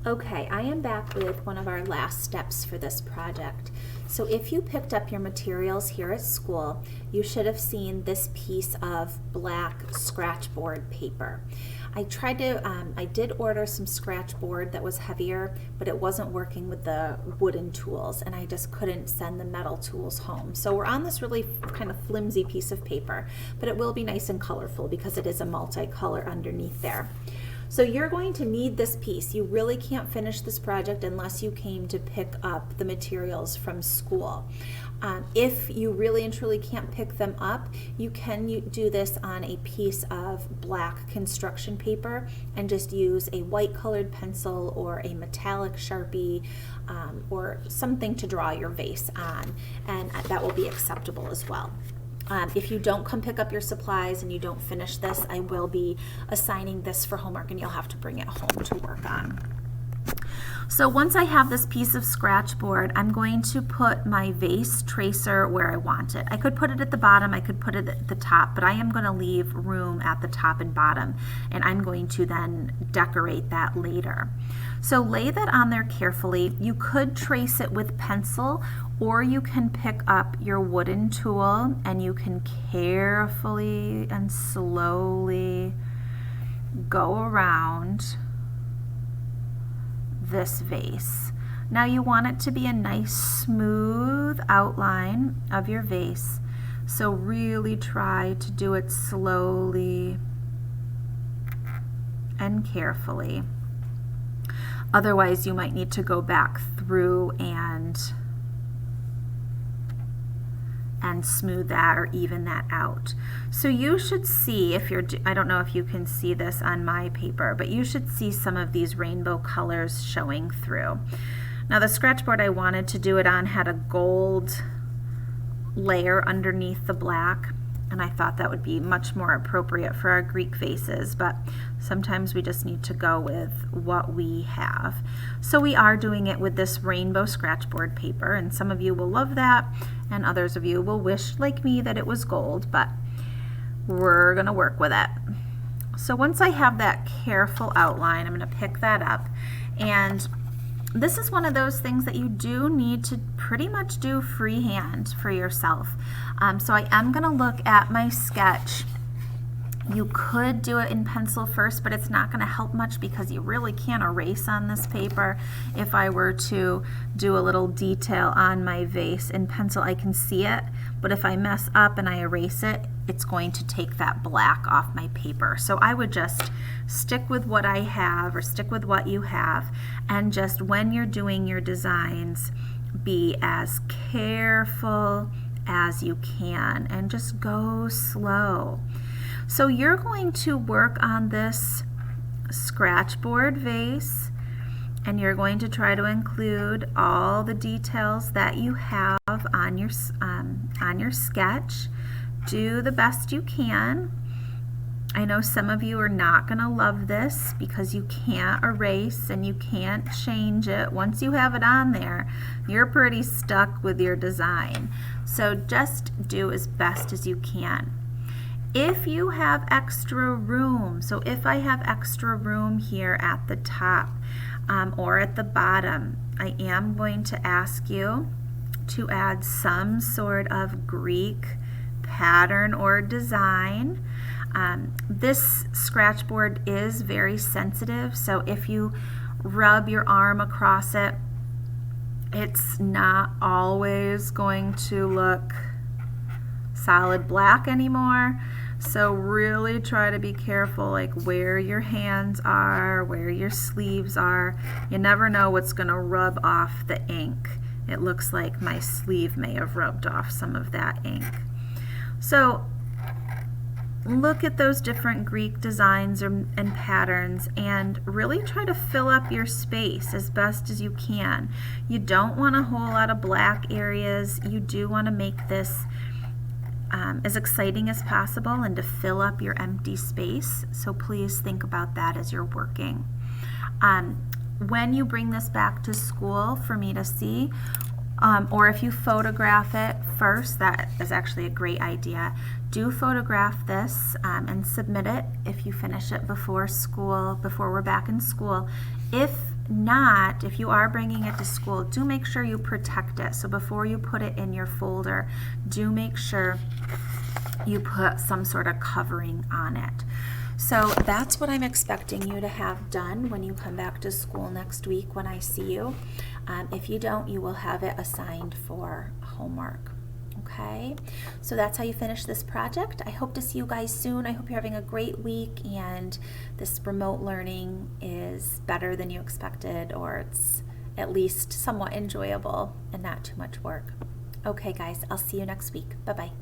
Okay, I am back with one of our last steps for this project. So if you picked up your materials here at school, you should have seen this piece of black Scratchboard paper. I did order some Scratchboard that was heavier, but it wasn't working with the wooden tools, and I just couldn't send the metal tools home. So we're on this really kind of flimsy piece of paper, but it will be nice and colorful because it is a multicolor underneath there. So you're going to need this piece. You really can't finish this project unless you came to pick up the materials from school. If you really and truly can't pick them up, you can do this on a piece of black construction paper and just use a white colored pencil or a metallic Sharpie or something to draw your vase on, and that will be acceptable as well. If you don't come pick up your supplies and you don't finish this, I will be assigning this for homework and you'll have to bring it home to work on. So once I have this piece of Scratchboard, I'm going to put my vase tracer where I want it. I could put it at the bottom, I could put it at the top, but I am going to leave room at the top and bottom, and I'm going to then decorate that later. So lay that on there carefully. You could trace it with pencil, or you can pick up your wooden tool and you can carefully and slowly go around this vase. Now you want it to be a nice smooth outline of your vase, so really try to do it slowly and carefully. Otherwise you might need to go back through and smooth that or even that out. So you should see, if you're, I don't know if you can see this on my paper, but you should see some of these rainbow colors showing through. Now the Scratchboard I wanted to do it on had a gold layer underneath the black, and I thought that would be much more appropriate for our Greek vases, but sometimes we just need to go with what we have. So we are doing it with this rainbow Scratchboard paper, and some of you will love that, and others of you will wish, like me, that it was gold, but we're gonna work with it. So once I have that careful outline, I'm gonna pick that up, and this is one of those things that you do need to pretty much do freehand for yourself. So I am going to look at my sketch. You could do it in pencil first, but it's not going to help much because you really can't erase on this paper. If I were to do a little detail on my vase in pencil, I can see it, but if I mess up and I erase it, it's going to take that black off my paper. So I would just stick with what I have, or stick with what you have, and just when you're doing your designs, be as careful as you can and just go slow. So you're going to work on this Scratchboard vase, and you're going to try to include all the details that you have on your sketch. Do the best you can. I know some of you are not going to love this because you can't erase and you can't change it. Once you have it on there, you're pretty stuck with your design. So just do as best as you can. If you have extra room, so if I have extra room here at the top or at the bottom, I am going to ask you to add some sort of Greek pattern or design. This Scratchboard is very sensitive, so if you rub your arm across it, it's not always going to look solid black anymore. So really try to be careful, like where your hands are, where your sleeves are. You never know what's going to rub off the ink. It looks like my sleeve may have rubbed off some of that ink. So look at those different Greek designs and patterns and really try to fill up your space as best as you can. You don't want a whole lot of black areas. You do want to make this as exciting as possible and to fill up your empty space. So please think about that as you're working. When you bring this back to school for me to see, or if you photograph it first, that is actually a great idea. Do photograph this and submit it if you finish it before school, before we're back in school. If not, if you are bringing it to school, do make sure you protect it. So before you put it in your folder, do make sure you put some sort of covering on it. So that's what I'm expecting you to have done when you come back to school next week when I see you. If you don't, you will have it assigned for homework. Okay, so that's how you finish this project. I hope to see you guys soon. I hope you're having a great week and this remote learning is better than you expected, or it's at least somewhat enjoyable and not too much work. Okay guys, I'll see you next week. Bye-bye.